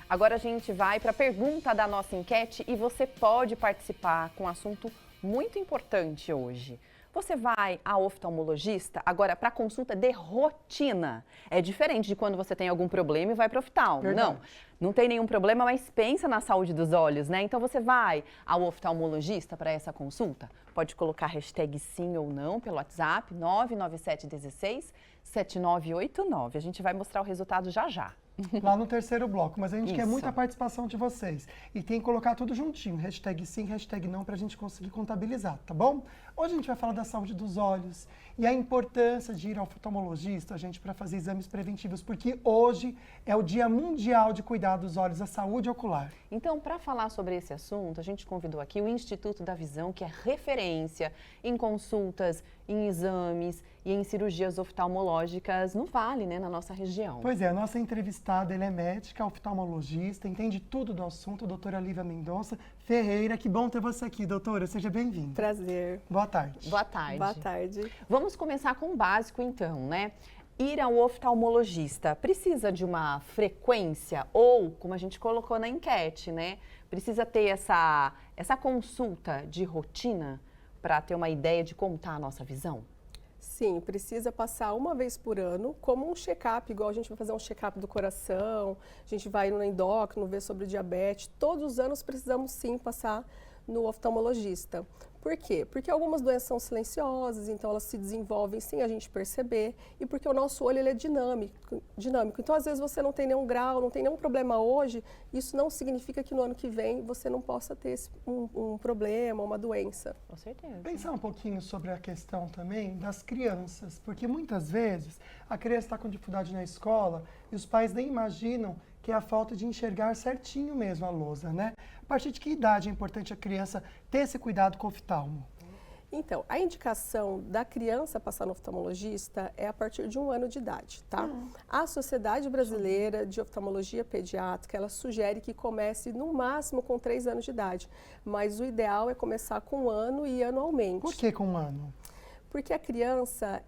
Agora a gente vai para a pergunta da nossa enquete e você pode participar com um assunto muito importante hoje. Você vai ao oftalmologista agora para consulta de rotina. É diferente de quando você tem algum problema e vai para o oftalmo. Verdade. Não tem nenhum problema, mas pensa na saúde dos olhos, né? Então você vai ao oftalmologista para essa consulta. Pode colocar hashtag sim ou não pelo WhatsApp 99716 7989. A gente vai mostrar o resultado já já. Lá no terceiro bloco, mas a gente quer Isso. muita participação de vocês. E tem que colocar tudo juntinho, hashtag sim, hashtag não, para a gente conseguir contabilizar, tá bom? Hoje a gente vai falar da saúde dos olhos e a importância de ir ao oftalmologista, gente, para fazer exames preventivos, porque hoje é o Dia Mundial de Cuidar dos Olhos, a saúde ocular. Então, para falar sobre esse assunto, a gente convidou aqui o Instituto da Visão, que é referência em consultas, em exames e em cirurgias oftalmológicas no Vale, né, na nossa região. Pois é, a nossa entrevistada, ela é médica, oftalmologista, entende tudo do assunto, a doutora Lívia Mendonça Ferreira. Que bom ter você aqui, doutora, seja bem-vinda. Prazer. Boa tarde. Boa tarde. Boa tarde. Vamos começar com o básico, então, né? Ir ao oftalmologista precisa de uma frequência ou, como a gente colocou na enquete, né? Precisa ter essa consulta de rotina para ter uma ideia de como está a nossa visão? Sim, precisa passar uma vez por ano, como um check-up, igual a gente vai fazer um check-up do coração, a gente vai no endócrino, ver sobre diabetes. Todos os anos precisamos sim passar no oftalmologista. Por quê? Porque algumas doenças são silenciosas, então elas se desenvolvem sem a gente perceber, e porque o nosso olho ele é dinâmico. Então, às vezes, você não tem nenhum grau, não tem nenhum problema hoje, isso não significa que no ano que vem você não possa ter um problema, uma doença. Com certeza. Pensar um pouquinho sobre a questão também das crianças, porque muitas vezes a criança está com dificuldade na escola e os pais nem imaginam que é a falta de enxergar certinho mesmo a lousa, né? A partir de que idade é importante a criança ter esse cuidado com o oftalmo? Então, a indicação da criança passar no oftalmologista é a partir de 1 ano de idade, tá? A Sociedade Brasileira de Oftalmologia Pediátrica, ela sugere que comece no máximo com 3 anos de idade, mas o ideal é começar com 1 ano e anualmente. Por que com 1 ano? Porque a criança,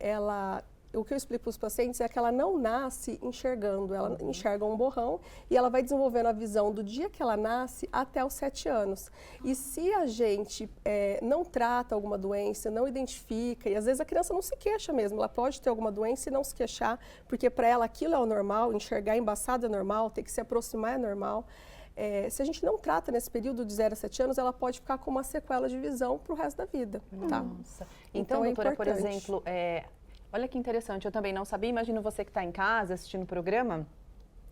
o que eu explico para os pacientes é que ela não nasce enxergando, ela enxerga um borrão e ela vai desenvolvendo a visão do dia que ela nasce até os 7 anos. E se a gente não trata alguma doença, não identifica, e às vezes a criança não se queixa mesmo, ela pode ter alguma doença e não se queixar, porque para ela aquilo é o normal, enxergar embaçado é normal, ter que se aproximar é normal. Se a gente não trata nesse período de 0 a 7 anos, ela pode ficar com uma sequela de visão para o resto da vida. Tá? Nossa. Então, doutora, por exemplo, olha que interessante, eu também não sabia, imagino você que está em casa assistindo o programa,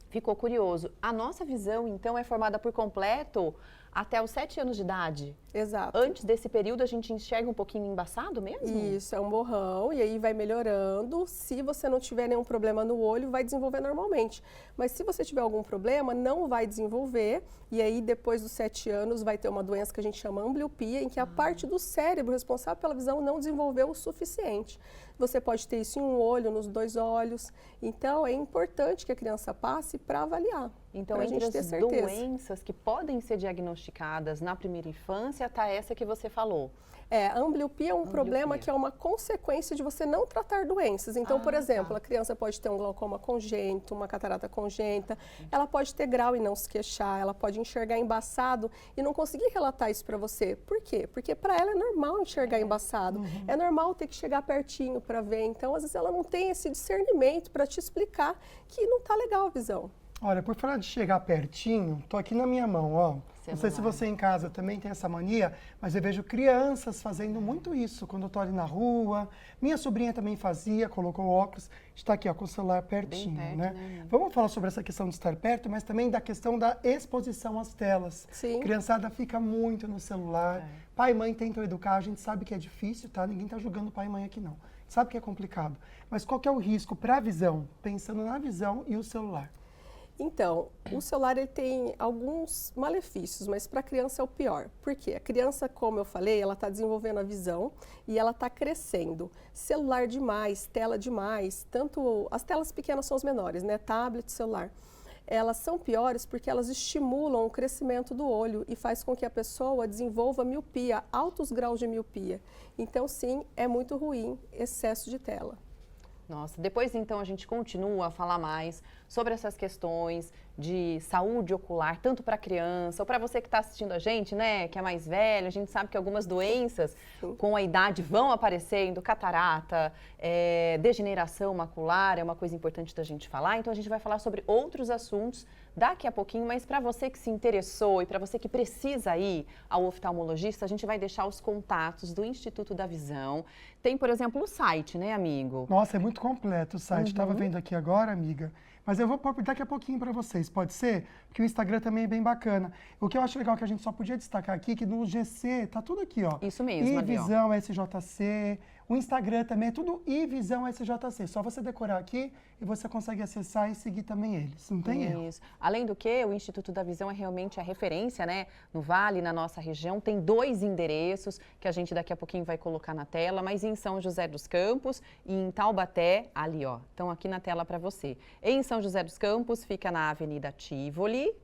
ficou curioso. A nossa visão, então, é formada por completo até os 7 anos de idade? Exato. Antes desse período, a gente enxerga um pouquinho embaçado mesmo? Isso, é um borrão e aí vai melhorando. Se você não tiver nenhum problema no olho, vai desenvolver normalmente. Mas se você tiver algum problema, não vai desenvolver. E aí, depois dos 7 anos, vai ter uma doença que a gente chama ambliopia, em que a parte do cérebro responsável pela visão não desenvolveu o suficiente. Você pode ter isso em um olho, nos 2 olhos. Então, é importante que a criança passe para avaliar. Então, entre as doenças que podem ser diagnosticadas na primeira infância, está essa que você falou. A ambliopia é um problema que é uma consequência de você não tratar doenças. Então, por exemplo, a criança pode ter um glaucoma congênito, uma catarata congênita, ela pode ter grau e não se queixar, ela pode enxergar embaçado e não conseguir relatar isso para você. Por quê? Porque para ela é normal enxergar embaçado, é normal ter que chegar pertinho para ver. Então, às vezes ela não tem esse discernimento para te explicar que não está legal a visão. Olha, por falar de chegar pertinho, tô aqui na minha mão, ó. Não sei se você em casa também tem essa mania, mas eu vejo crianças fazendo muito isso quando eu tô ali na rua. Minha sobrinha também fazia, colocou óculos, está aqui, ó, com o celular pertinho, Bem perto, né? Vamos falar sobre essa questão de estar perto, mas também da questão da exposição às telas. Sim. Criançada fica muito no celular. Pai e mãe tentam educar, a gente sabe que é difícil, tá? Ninguém tá julgando pai e mãe aqui, não. Sabe que é complicado. Mas qual que é o risco para a visão? Pensando na visão e o celular. Então, o celular ele tem alguns malefícios, mas para a criança é o pior. Por quê? A criança, como eu falei, ela está desenvolvendo a visão e ela está crescendo. Celular demais, tela demais, tanto as telas pequenas são as menores, né? Tablet, celular. Elas são piores porque elas estimulam o crescimento do olho e faz com que a pessoa desenvolva miopia, altos graus de miopia. Então, sim, é muito ruim excesso de tela. Nossa, depois então a gente continua a falar mais sobre essas questões de saúde ocular, tanto para criança ou para você que está assistindo a gente, né, que é mais velho. A gente sabe que algumas doenças com a idade vão aparecendo, catarata, degeneração macular, é uma coisa importante da gente falar. Então a gente vai falar sobre outros assuntos daqui a pouquinho, mas para você que se interessou e para você que precisa ir ao oftalmologista, a gente vai deixar os contatos do Instituto da Visão. Tem, por exemplo, o site, né, amigo? Nossa, é muito completo o site. Estava vendo aqui agora, amiga. Mas eu vou pôr daqui a pouquinho para vocês, pode ser? Porque o Instagram também é bem bacana. O que eu acho legal que a gente só podia destacar aqui, que no GC tá tudo aqui, ó. Isso mesmo, ali, ó. Ivisão SJC. O Instagram também é tudo Ivisão SJC. Só você decorar aqui e você consegue acessar e seguir também eles. Não tem erro. Isso. Além do que, o Instituto da Visão é realmente a referência, né? No Vale, na nossa região, tem 2 endereços que a gente daqui a pouquinho vai colocar na tela, mas em São José dos Campos e em Taubaté, ali, ó, estão aqui na tela para você. Em São José dos Campos, fica na Avenida Tivoli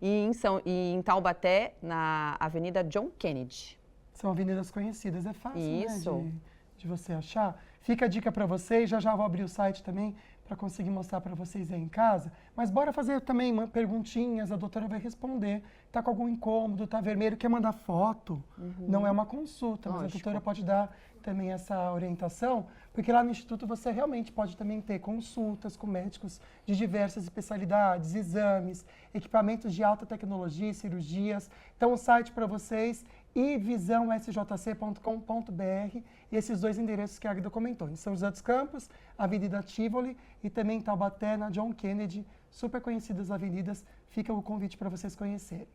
e em Taubaté, na Avenida John Kennedy. São avenidas conhecidas, é fácil, Isso. né, de você achar. Fica a dica para vocês, já vou abrir o site também para conseguir mostrar para vocês aí em casa. Mas bora fazer também perguntinhas, a doutora vai responder. Tá com algum incômodo, tá vermelho, quer mandar foto? Não é uma consulta, mas a doutora pode dar também essa orientação, porque lá no Instituto você realmente pode também ter consultas com médicos de diversas especialidades, exames, equipamentos de alta tecnologia, cirurgias. Então o site para vocês ivisãosjc.com.br e esses 2 endereços que a Agda comentou, em São José dos Campos, Avenida Tivoli e também em Taubaté, na John Kennedy, super conhecidas avenidas, fica o convite para vocês conhecerem.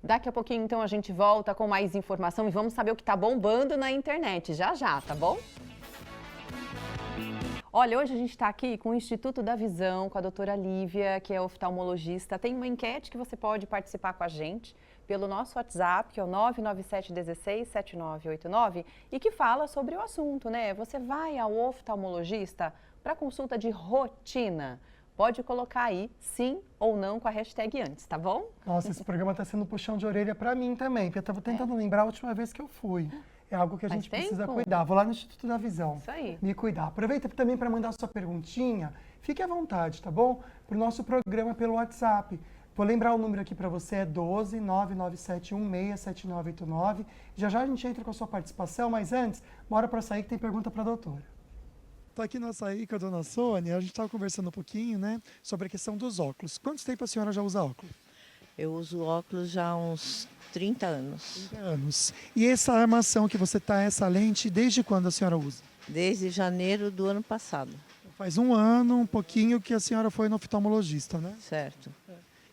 Daqui a pouquinho, então, a gente volta com mais informação e vamos saber o que está bombando na internet, já, tá bom? Olha, hoje a gente está aqui com o Instituto da Visão, com a doutora Lívia, que é oftalmologista. Tem uma enquete que você pode participar com a gente pelo nosso WhatsApp, que é o 997167989, e que fala sobre o assunto, né? Você vai ao oftalmologista para consulta de rotina? Pode colocar aí sim ou não com a hashtag antes, tá bom? Nossa, esse programa está sendo um puxão de orelha para mim também, porque eu estava tentando lembrar a última vez que eu fui. É algo que a gente precisa cuidar. Vou lá no Instituto da Visão. Isso aí. Me cuidar. Aproveita também para mandar sua perguntinha. Fique à vontade, tá bom? Para o nosso programa pelo WhatsApp. Vou lembrar o número aqui para você, é 12 997167989. Já já a gente entra com a sua participação, mas antes, bora para sair que tem pergunta para a doutora. Estou aqui na saída com a dona Sônia, a gente estava conversando um pouquinho, né, sobre a questão dos óculos. Quanto tempo a senhora já usa óculos? Eu uso óculos já há uns 30 anos. 30 anos. E essa armação que você está, essa lente, desde quando a senhora usa? Desde janeiro do ano passado. Faz um ano, um pouquinho, que a senhora foi no oftalmologista, né? Certo.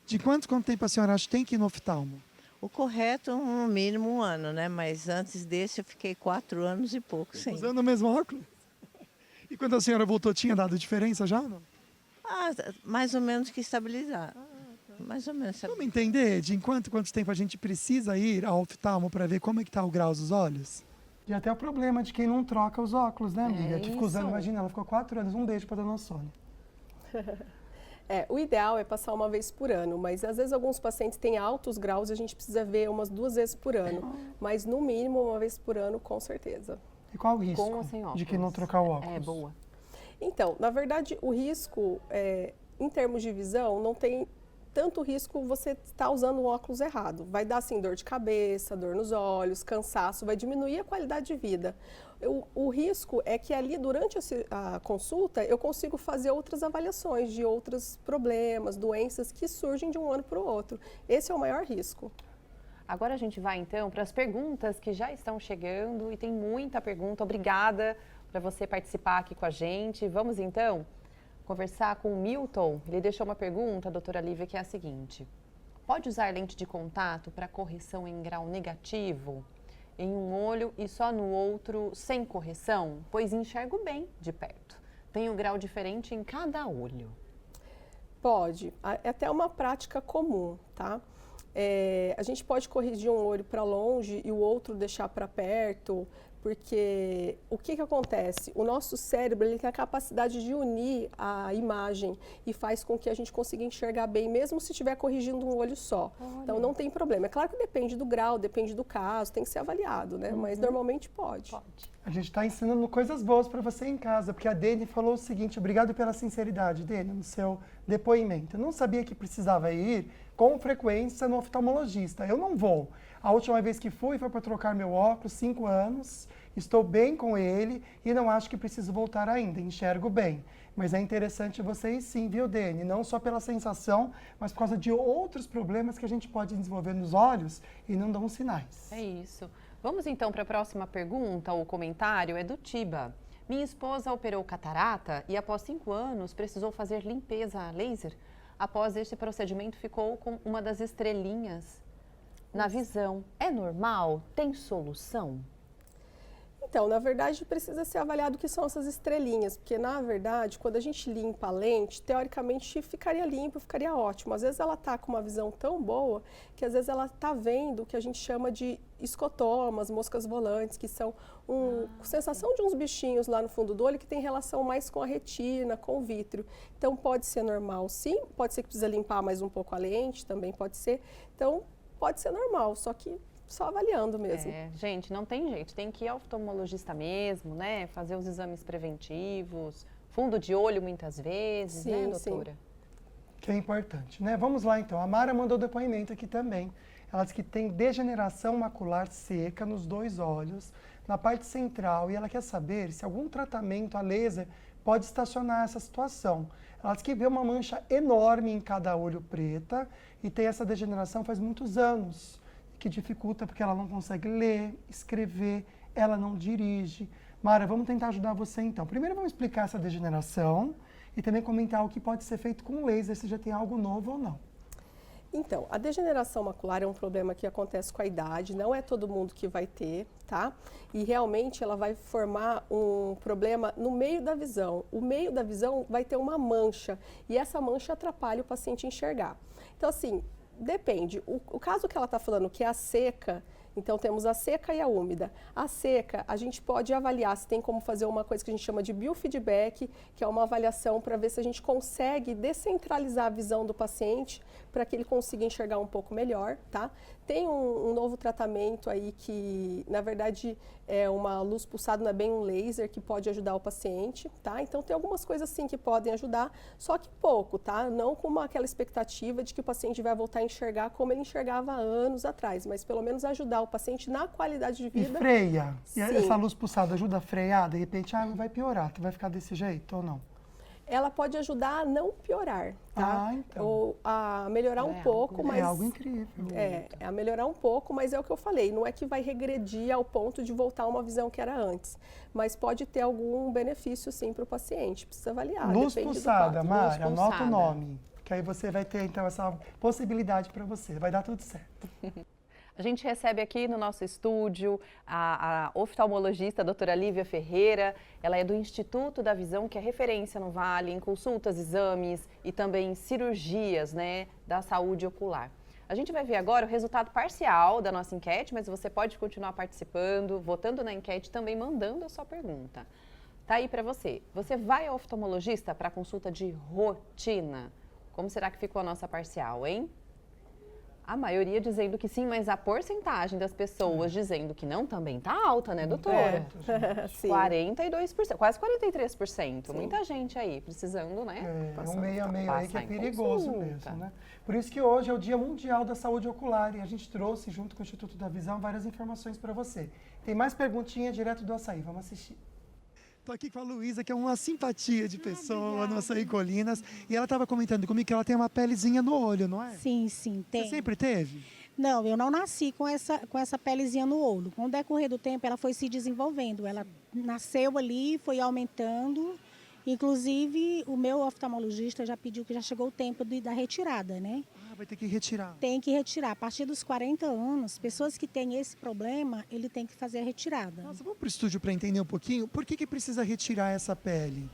De quanto tempo a senhora acha que tem que ir no oftalmo? O correto, no mínimo um ano, né? Mas antes desse eu fiquei 4 anos e pouco sem. Usando o mesmo óculos? E quando a senhora voltou, tinha dado diferença já? Não? Ah, mais ou menos que estabilizar. Mais ou menos. Vamos entender de quanto tempo a gente precisa ir ao oftalmo para ver como é que está o grau dos olhos? E até o problema de quem não troca os óculos, né, amiga? Que fica usando, imagina, ela ficou 4 anos. Um beijo para dona Sônia. O ideal é passar uma vez por ano, mas às vezes alguns pacientes têm altos graus e a gente precisa ver umas 2 vezes por ano. Mas no mínimo uma vez por ano, com certeza. E qual o risco Com ou sem óculos? de quem não trocar o óculos? É, boa. Então, na verdade, o risco, em termos de visão, não tem tanto risco você estar usando o óculos errado. Vai dar, assim, dor de cabeça, dor nos olhos, cansaço, vai diminuir a qualidade de vida. O risco é que ali, durante a consulta, eu consigo fazer outras avaliações de outros problemas, doenças que surgem de um ano para o outro. Esse é o maior risco. Agora a gente vai, então, para as perguntas que já estão chegando e tem muita pergunta. Obrigada para você participar aqui com a gente. Vamos, então, conversar com o Milton. Ele deixou uma pergunta, doutora Lívia, que é a seguinte. Pode usar lente de contato para correção em grau negativo em um olho e só no outro sem correção? Pois enxergo bem de perto. Tem um grau diferente em cada olho. Pode. É até uma prática comum, tá? A gente pode corrigir um olho para longe e o outro deixar para perto, porque o que acontece? O nosso cérebro ele tem a capacidade de unir a imagem e faz com que a gente consiga enxergar bem, mesmo se estiver corrigindo um olho só. Olha. Então não tem problema. É claro que depende do grau, depende do caso, tem que ser avaliado, né? Mas normalmente pode. A gente está ensinando coisas boas para você em casa, porque a Dene falou o seguinte, obrigado pela sinceridade, Dene, no seu depoimento. Eu não sabia que precisava ir com frequência no oftalmologista. Eu não vou. A última vez que fui foi para trocar meu óculos, 5 anos, estou bem com ele e não acho que preciso voltar ainda, enxergo bem. Mas é interessante vocês sim, viu, Dene? Não só pela sensação, mas por causa de outros problemas que a gente pode desenvolver nos olhos e não dão sinais. É isso. Vamos então para a próxima pergunta ou comentário, é do Tiba. Minha esposa operou catarata e após 5 anos precisou fazer limpeza a laser. Após este procedimento ficou com uma das estrelinhas na visão. É normal? Tem solução? Então, na verdade, precisa ser avaliado o que são essas estrelinhas, porque, na verdade, quando a gente limpa a lente, teoricamente ficaria limpo, ficaria ótimo. Às vezes ela está com uma visão tão boa que, às vezes, ela está vendo o que a gente chama de escotomas, moscas volantes, que são sensação de uns bichinhos lá no fundo do olho que tem relação mais com a retina, com o vítreo. Então, pode ser normal, sim. Pode ser que precisa limpar mais um pouco a lente, também pode ser. Então, pode ser normal, só que só avaliando mesmo. Gente, não tem jeito, tem que ir ao oftalmologista mesmo, né? Fazer os exames preventivos, fundo de olho muitas vezes, sim, né, doutora? Sim. Que é importante, né? Vamos lá então, a Mara mandou depoimento aqui também. Ela diz que tem degeneração macular seca nos 2 olhos, na parte central, e ela quer saber se algum tratamento a laser pode estacionar essa situação. Ela diz que vê uma mancha enorme em cada olho preta e tem essa degeneração faz muitos anos, que dificulta porque ela não consegue ler, escrever, ela não dirige. Mara, vamos tentar ajudar você então. Primeiro vamos explicar essa degeneração e também comentar o que pode ser feito com laser, se já tem algo novo ou não. Então, a degeneração macular é um problema que acontece com a idade, não é todo mundo que vai ter, tá? E realmente ela vai formar um problema no meio da visão. O meio da visão vai ter uma mancha e essa mancha atrapalha o paciente enxergar. Então, assim, depende. O caso que ela está falando, que é a seca, então temos a seca e a úmida. A seca, a gente pode avaliar se tem como fazer uma coisa que a gente chama de biofeedback, que é uma avaliação para ver se a gente consegue descentralizar a visão do paciente para que ele consiga enxergar um pouco melhor, tá? Tem um novo tratamento aí que, na verdade, é uma luz pulsada, não é bem um laser, que pode ajudar o paciente, tá? Então, tem algumas coisas, sim, que podem ajudar, só que pouco, tá? Não com aquela expectativa de que o paciente vai voltar a enxergar como ele enxergava há anos atrás, mas pelo menos ajudar o paciente na qualidade de vida. E freia? Sim. E essa luz pulsada ajuda a frear? De repente, vai piorar, vai ficar desse jeito ou não? Ela pode ajudar a não piorar, tá? Então. Ou a melhorar um pouco, mas... É algo incrível. A melhorar um pouco, mas é o que eu falei, não é que vai regredir ao ponto de voltar a uma visão que era antes, mas pode ter algum benefício, sim, para o paciente, precisa avaliar. Luz pulsada, Mari, Luz anota pulsada. o nome, que aí você vai ter, então, essa possibilidade para você, vai dar tudo certo. A gente recebe aqui no nosso estúdio a oftalmologista, a doutora Lívia Ferreira. Ela é do Instituto da Visão, que é referência no Vale, em consultas, exames e também cirurgias, né, da saúde ocular. A gente vai ver agora o resultado parcial da nossa enquete, mas você pode continuar participando, votando na enquete, também mandando a sua pergunta. Tá aí para você. Você vai ao oftalmologista para consulta de rotina? Como será que ficou a nossa parcial, hein? A maioria dizendo que sim, mas a porcentagem das pessoas dizendo que não também tá alta, né, doutora? Sim. 42%, quase 43%. Muita gente aí precisando, né? É um meio a meio aí que é passar em perigoso consulta. mesmo, né? Por isso que hoje é o Dia Mundial da Saúde Ocular e a gente trouxe, junto com o Instituto da Visão, várias informações para você. Tem mais perguntinha direto do Açaí, vamos assistir. Estou aqui com a Luísa, que é uma simpatia de pessoa no Açaí Colinas, e ela estava comentando comigo que ela tem uma pelezinha no olho, não é? Sim, sim, tem. Você sempre teve? Não, eu não nasci com essa pelezinha no olho. Com o decorrer do tempo, ela foi se desenvolvendo. Ela nasceu ali, foi aumentando. Inclusive, o meu oftalmologista já pediu que já chegou o tempo da retirada, né? Ah, vai ter que retirar. Tem que retirar. A partir dos 40 anos, pessoas que têm esse problema, ele tem que fazer a retirada. Nossa, vamos para o estúdio para entender um pouquinho. Por que precisa retirar essa pele?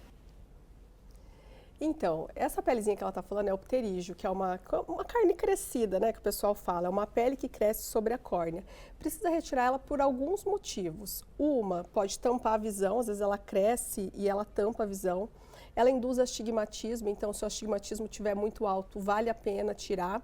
Então, essa pelezinha que ela está falando é o pterígio, que é uma carne crescida, né, que o pessoal fala. É uma pele que cresce sobre a córnea. Precisa retirar ela por alguns motivos. Uma, pode tampar a visão, às vezes ela cresce e ela tampa a visão. Ela induz astigmatismo, então se o astigmatismo estiver muito alto, vale a pena tirar.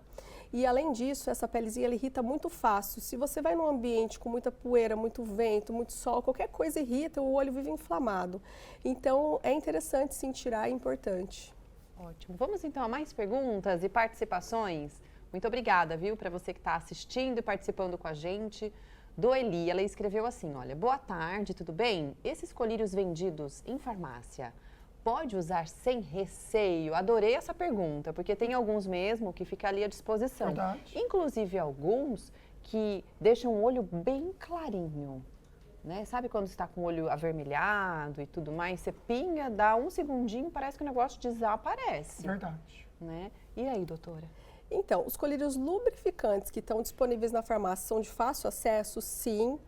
E além disso, essa pelezinha ela irrita muito fácil. Se você vai num ambiente com muita poeira, muito vento, muito sol, qualquer coisa irrita, o olho vive inflamado. Então, é interessante sim tirar, é importante. Ótimo. Vamos então a mais perguntas e participações? Muito obrigada, viu, para você que está assistindo e participando com a gente. Doeli, ela escreveu assim, olha, boa tarde, tudo bem? Esses colírios vendidos em farmácia, pode usar sem receio? Adorei essa pergunta, porque tem alguns mesmo que fica ali à disposição. Verdade. Inclusive alguns que deixam o olho bem clarinho. Né? Sabe quando está com o olho avermelhado e tudo mais? Você pinga, dá um segundinho, parece que o negócio desaparece. Verdade. Né? E aí, doutora? Então, os colírios lubrificantes que estão disponíveis na farmácia são de fácil acesso, sim,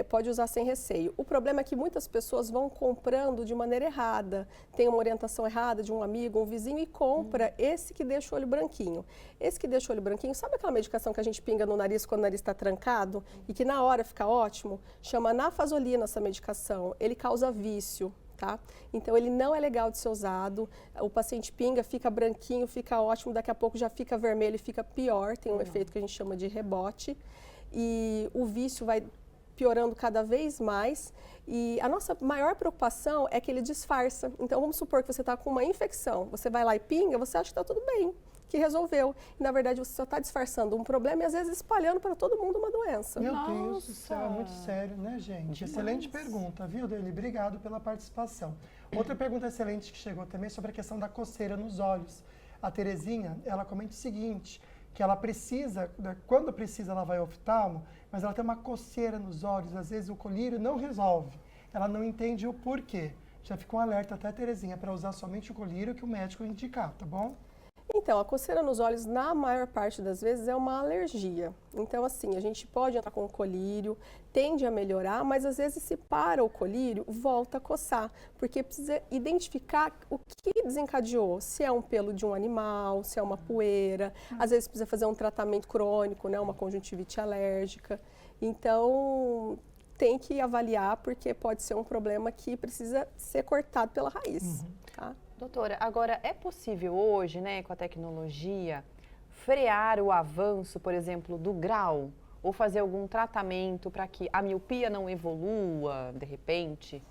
pode usar sem receio. O problema é que muitas pessoas vão comprando de maneira errada, tem uma orientação errada de um amigo, um vizinho e compra esse que deixa o olho branquinho. Esse que deixa o olho branquinho, sabe aquela medicação que a gente pinga no nariz quando o nariz está trancado e que na hora fica ótimo? Chama nafazolina essa medicação, ele causa vício. Tá? Então, ele não é legal de ser usado, o paciente pinga, fica branquinho, fica ótimo, daqui a pouco já fica vermelho e fica pior, tem um efeito que a gente chama de rebote, e o vício vai piorando cada vez mais, e a nossa maior preocupação é que ele disfarça. Então, vamos supor que você está com uma infecção, você vai lá e pinga, você acha que está tudo bem, que resolveu, e na verdade você só está disfarçando um problema e às vezes espalhando para todo mundo uma doença. Meu Deus do céu, é muito sério, né, gente? Demais. Excelente pergunta, viu, Deli? Obrigado pela participação. Outra pergunta excelente que chegou também sobre a questão da coceira nos olhos. A Terezinha, ela comenta o seguinte, que ela precisa, quando precisa ela vai ao oftalmo, mas ela tem uma coceira nos olhos, às vezes o colírio não resolve. Ela não entende o porquê. Já ficou um alerta até, Terezinha, para usar somente o colírio que o médico indicar, tá bom? Então, a coceira nos olhos, na maior parte das vezes, é uma alergia. Então, assim, a gente pode entrar com o colírio, tende a melhorar, mas às vezes se para o colírio, volta a coçar, porque precisa identificar o que desencadeou, se é um pelo de um animal, se é uma poeira, às vezes precisa fazer um tratamento crônico, né, uma conjuntivite alérgica. Então, tem que avaliar, porque pode ser um problema que precisa ser cortado pela raiz, tá? Doutora, agora é possível hoje, né, com a tecnologia, frear o avanço, por exemplo, do grau? Ou fazer algum tratamento para que a miopia não evolua, de repente?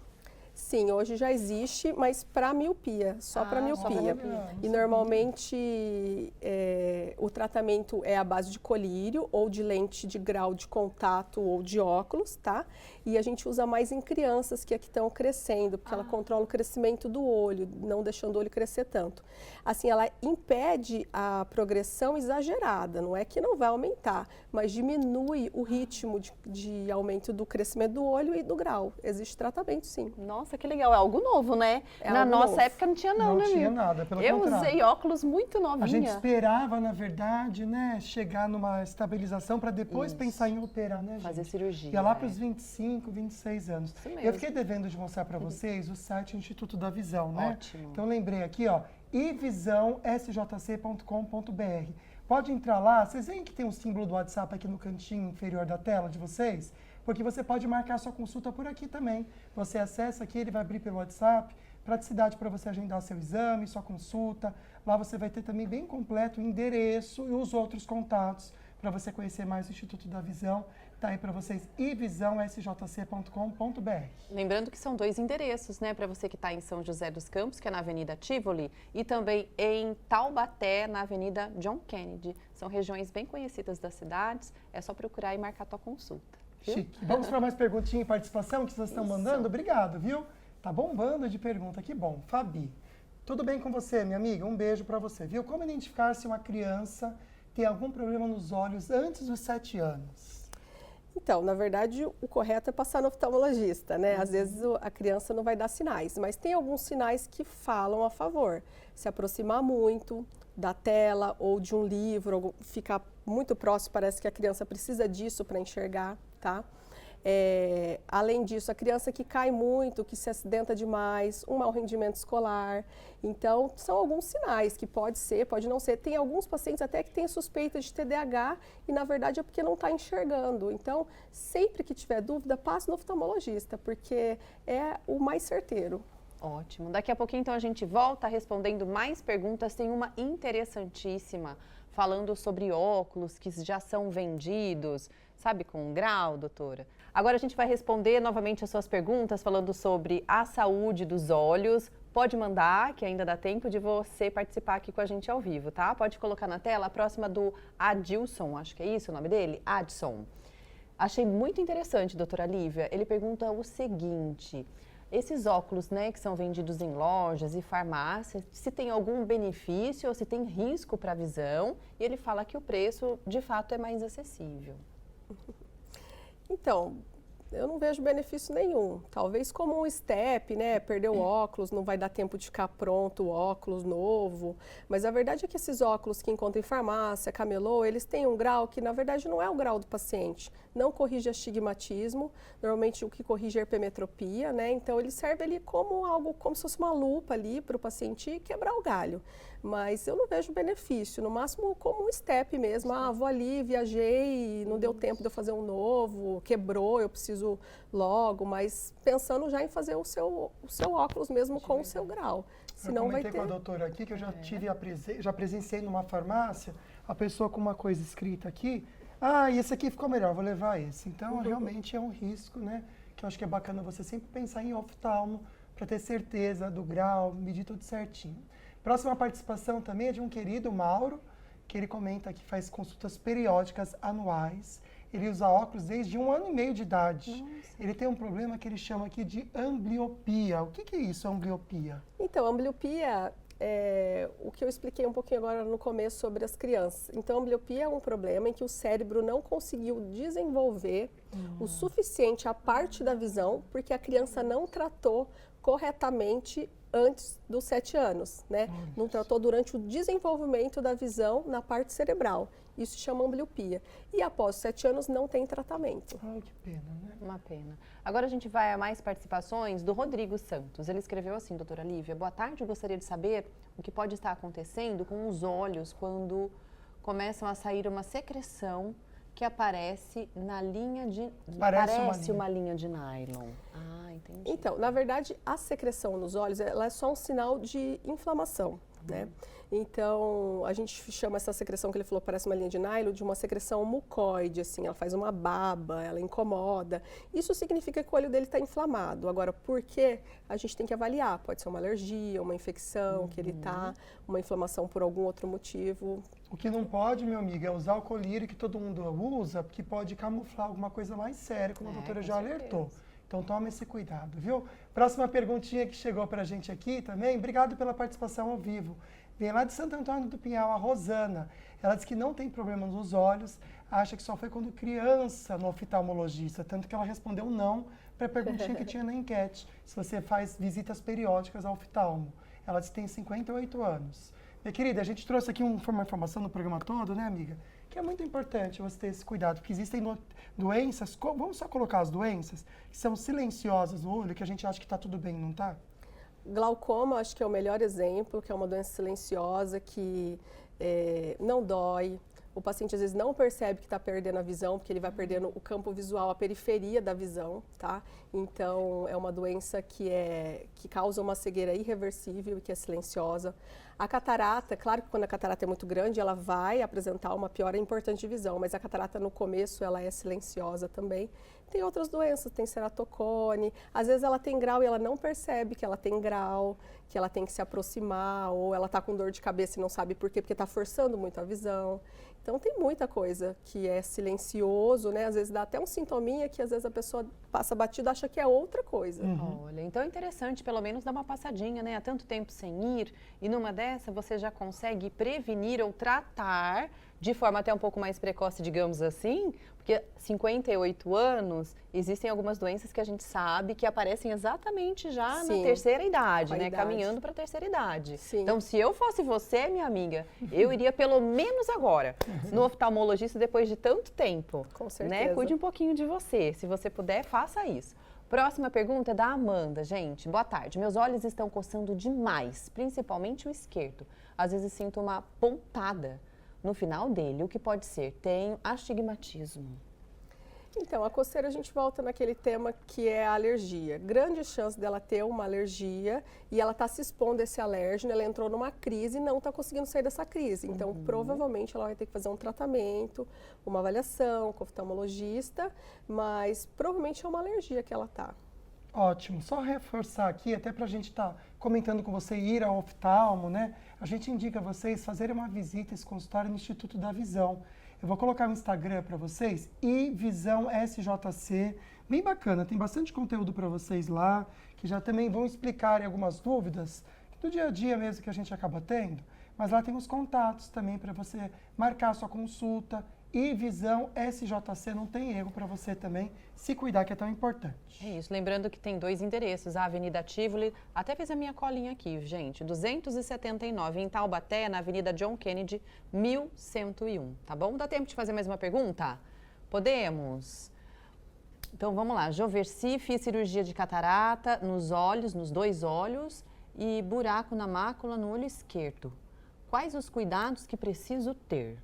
Sim, hoje já existe, mas para miopia, só para miopia. E normalmente o tratamento é à base de colírio ou de lente de grau de contato ou de óculos, tá? E a gente usa mais em crianças que aqui estão crescendo, porque ela controla o crescimento do olho, não deixando o olho crescer tanto. Assim, ela impede a progressão exagerada, não é que não vai aumentar, mas diminui o ritmo de aumento do crescimento do olho e do grau. Existe tratamento, sim. Nossa, que legal. É algo novo, né? É Na algo nossa novo. época não tinha não, né, Não tinha amigo? nada, pelo Eu contrário. usei óculos muito novinha. A gente esperava, na verdade, né, chegar numa estabilização para depois pensar em operar, né, gente? Fazer cirurgia. Ia lá para os 25, 26 anos. Isso mesmo. Eu fiquei devendo de mostrar para vocês o site Instituto da Visão, né? Ótimo. Então lembrei aqui, ó, ivisãosjc.com.br. Pode entrar lá, vocês veem que tem um símbolo do WhatsApp aqui no cantinho inferior da tela de vocês? Porque você pode marcar sua consulta por aqui também. Você acessa aqui, ele vai abrir pelo WhatsApp, praticidade para você agendar seu exame, sua consulta. Lá você vai ter também bem completo o endereço e os outros contatos para você conhecer mais o Instituto da Visão. Tá aí para vocês, ivisãosjc.com.br. Lembrando que são 2 endereços, né, para você que está em São José dos Campos, que é na Avenida Tivoli, e também em Taubaté, na Avenida John Kennedy. São regiões bem conhecidas das cidades, é só procurar e marcar a tua consulta. Viu? Chique. Vamos para mais perguntinha e participação que vocês estão mandando? Obrigado, viu? Tá bombando de pergunta, que bom. Fabi, tudo bem com você, minha amiga? Um beijo para você, viu? Como identificar se uma criança tem algum problema nos olhos antes dos 7 anos? Então, na verdade, o correto é passar no oftalmologista, né? Às vezes a criança não vai dar sinais, mas tem alguns sinais que falam a favor. Se aproximar muito da tela ou de um livro, ficar muito próximo, parece que a criança precisa disso para enxergar, tá? Além disso, a criança que cai muito, que se acidenta demais, um mau rendimento escolar. Então, são alguns sinais que pode ser, pode não ser. Tem alguns pacientes até que têm suspeita de TDAH e, na verdade, é porque não está enxergando. Então, sempre que tiver dúvida, passe no oftalmologista, porque é o mais certeiro. Ótimo. Daqui a pouquinho, então, a gente volta respondendo mais perguntas. Tem uma interessantíssima falando sobre óculos que já são vendidos, sabe, com grau, doutora? Agora a gente vai responder novamente as suas perguntas, falando sobre a saúde dos olhos. Pode mandar, que ainda dá tempo de você participar aqui com a gente ao vivo, tá? Pode colocar na tela a próxima do Adilson, acho que é isso o nome dele? Adson. Achei muito interessante, doutora Lívia. Ele pergunta o seguinte: esses óculos, né, que são vendidos em lojas e farmácias, se tem algum benefício ou se tem risco para a visão? E ele fala que o preço, de fato, é mais acessível. Então, eu não vejo benefício nenhum. Talvez como um step, né? Perder o óculos, não vai dar tempo de ficar pronto o óculos novo. Mas a verdade é que esses óculos que encontra em farmácia, camelô, eles têm um grau que, na verdade, não é o grau do paciente. Não corrige astigmatismo. Normalmente, o que corrige é a hipermetropia, né? Então, ele serve ali como algo, como se fosse uma lupa ali para o paciente quebrar o galho. Mas eu não vejo benefício, no máximo como um step mesmo. Ah, vou ali, viajei, não deu tempo de eu fazer um novo, quebrou, eu preciso logo, mas pensando já em fazer o seu óculos mesmo com o seu grau. Senão eu comentei com a doutora aqui que eu já já presenciei numa farmácia, a pessoa com uma coisa escrita aqui, e esse aqui ficou melhor, vou levar esse. Então, realmente é um risco, né? Que eu acho que é bacana você sempre pensar em oftalmo para ter certeza do grau, medir tudo certinho. Próxima participação também é de um querido Mauro, que ele comenta que faz consultas periódicas anuais. Ele usa óculos desde 1 ano e meio de idade. Nossa. Ele tem um problema que ele chama aqui de ambliopia. O que é isso, ambliopia? Então, ambliopia é o que eu expliquei um pouquinho agora no começo sobre as crianças. Então, a ambliopia é um problema em que o cérebro não conseguiu desenvolver o suficiente a parte da visão, porque a criança não tratou corretamente antes dos 7 anos, né? Não tratou durante o desenvolvimento da visão na parte cerebral. Isso se chama ambliopia. E após 7 anos não tem tratamento. Que pena, né? Uma pena. Agora a gente vai a mais participações do Rodrigo Santos. Ele escreveu assim: doutora Lívia, boa tarde, eu gostaria de saber o que pode estar acontecendo com os olhos quando começam a sair uma secreção que aparece na linha de... Parece uma linha de nylon. Entendi. Então, na verdade, a secreção nos olhos, ela é só um sinal de inflamação, né? Então, a gente chama essa secreção que ele falou, parece uma linha de nylon, de uma secreção mucoide, assim, ela faz uma baba, ela incomoda. Isso significa que o olho dele está inflamado. Agora, por quê? A gente tem que avaliar. Pode ser uma alergia, uma infecção que ele está, uma inflamação por algum outro motivo. O que não pode, meu amigo, é usar o colírio que todo mundo usa, porque pode camuflar alguma coisa mais séria, como a doutora já alertou. Então, toma esse cuidado, viu? Próxima perguntinha que chegou pra gente aqui também. Obrigado pela participação ao vivo. Vem lá de Santo Antônio do Pinhal, a Rosana. Ela diz que não tem problema nos olhos, acha que só foi quando criança no oftalmologista, tanto que ela respondeu não para a perguntinha que tinha na enquete, se você faz visitas periódicas ao oftalmo. Ela diz que tem 58 anos. Minha querida, a gente trouxe aqui uma informação no programa todo, né, amiga? Que é muito importante você ter esse cuidado, porque existem doenças, vamos só colocar as doenças, que são silenciosas no olho, que a gente acha que está tudo bem, não está? Glaucoma, acho que é o melhor exemplo, que é uma doença silenciosa que não dói. O paciente às vezes não percebe que está perdendo a visão, porque ele vai perdendo o campo visual, a periferia da visão, tá? Então, é uma doença que causa uma cegueira irreversível e que é silenciosa. A catarata, claro que quando a catarata é muito grande, ela vai apresentar uma piora importante de visão, mas a catarata no começo, ela é silenciosa também. Tem outras doenças, tem ceratocone, às vezes ela tem grau e ela não percebe que ela tem grau, que ela tem que se aproximar, ou ela está com dor de cabeça e não sabe por quê, porque está forçando muito a visão. Então, tem muita coisa que é silencioso, né? Às vezes dá até um sintominha que às vezes a pessoa passa batido e acha que é outra coisa. Olha, então é interessante pelo menos dar uma passadinha, né? Há tanto tempo sem ir, e numa dessa você já consegue prevenir ou tratar de forma até um pouco mais precoce, digamos assim, porque 58 anos, existem algumas doenças que a gente sabe que aparecem exatamente já na terceira idade, né? Caminhando para a terceira idade. Sim. Então, se eu fosse você, minha amiga, eu iria pelo menos agora no oftalmologista depois de tanto tempo. Com certeza. Né? Cuide um pouquinho de você. Se você puder, faça isso. Próxima pergunta é da Amanda. Gente, boa tarde. Meus olhos estão coçando demais, principalmente o esquerdo. Às vezes sinto uma pontada no final dele. O que pode ser? Tenho astigmatismo. Então, a coceira a gente volta naquele tema que é a alergia. Grande chance dela ter uma alergia e ela está se expondo a esse alérgeno, ela entrou numa crise e não está conseguindo sair dessa crise. Então, provavelmente ela vai ter que fazer um tratamento, uma avaliação com o oftalmologista, mas provavelmente é uma alergia que ela está. Ótimo. Só reforçar aqui, até para a gente estar comentando com você, ir ao oftalmo, né? A gente indica a vocês fazerem uma visita a esse consultório no Instituto da Visão. Eu vou colocar o Instagram para vocês, iVisão SJC, bem bacana, tem bastante conteúdo para vocês lá, que já também vão explicar algumas dúvidas do dia a dia mesmo que a gente acaba tendo, mas lá tem os contatos também para você marcar a sua consulta, iVisão SJC, não tem erro para você também se cuidar, que é tão importante. É isso, lembrando que tem 2 endereços, a Avenida Tivoli, até fiz a minha colinha aqui, gente, 279 em Taubaté, na Avenida John Kennedy, 1101, tá bom? Dá tempo de fazer mais uma pergunta? Podemos? Então vamos lá, Joverci, fiz cirurgia de catarata nos olhos, nos 2 olhos e buraco na mácula no olho esquerdo. Quais os cuidados que preciso ter?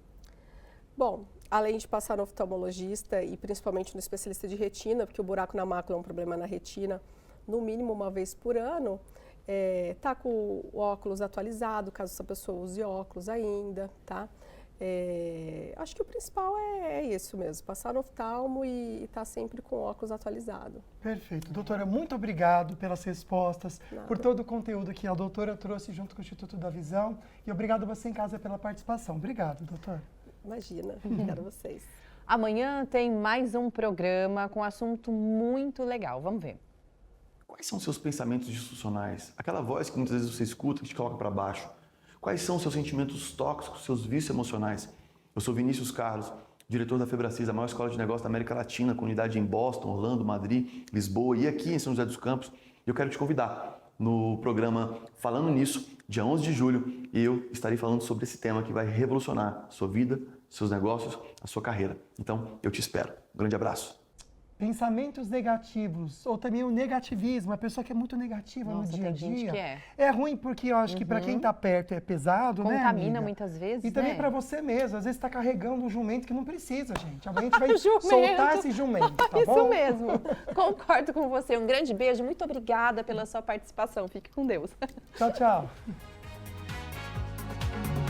Bom, além de passar no oftalmologista e principalmente no especialista de retina, porque o buraco na mácula é um problema na retina, no mínimo uma vez por ano, tá com o óculos atualizado, caso essa pessoa use óculos ainda, tá? Acho que o principal é isso mesmo, passar no oftalmo e estar sempre com o óculos atualizado. Perfeito. Doutora, muito obrigado pelas respostas, Nada. por todo o conteúdo que a doutora trouxe junto com o Instituto da Visão e obrigado a você em casa pela participação. Obrigado, doutor. Imagina, obrigada a vocês. Amanhã tem mais um programa com assunto muito legal, vamos ver. Quais são seus pensamentos disfuncionais? Aquela voz que muitas vezes você escuta que te coloca para baixo. Quais são seus sentimentos tóxicos, seus vícios emocionais? Eu sou Vinícius Carlos, diretor da Febracis, a maior escola de negócios da América Latina, com unidade em Boston, Orlando, Madrid, Lisboa e aqui em São José dos Campos. E eu quero te convidar no programa Falando Nisso, dia 11 de julho, e eu estarei falando sobre esse tema que vai revolucionar a sua vida, seus negócios, a sua carreira. Então, eu te espero. Um grande abraço. Pensamentos negativos, ou também o negativismo, a pessoa que é muito negativa Nossa, no dia a tem gente dia. que é. É ruim porque eu acho que para quem está perto é pesado, né, Contamina amiga? muitas vezes, E também né? para você mesmo, às vezes está carregando um jumento que não precisa, gente. Amanhã a gente vai Jumento. soltar esse jumento, tá bom? Isso mesmo, concordo com você. Um grande beijo, muito obrigada pela sua participação. Fique com Deus. Tchau, tchau.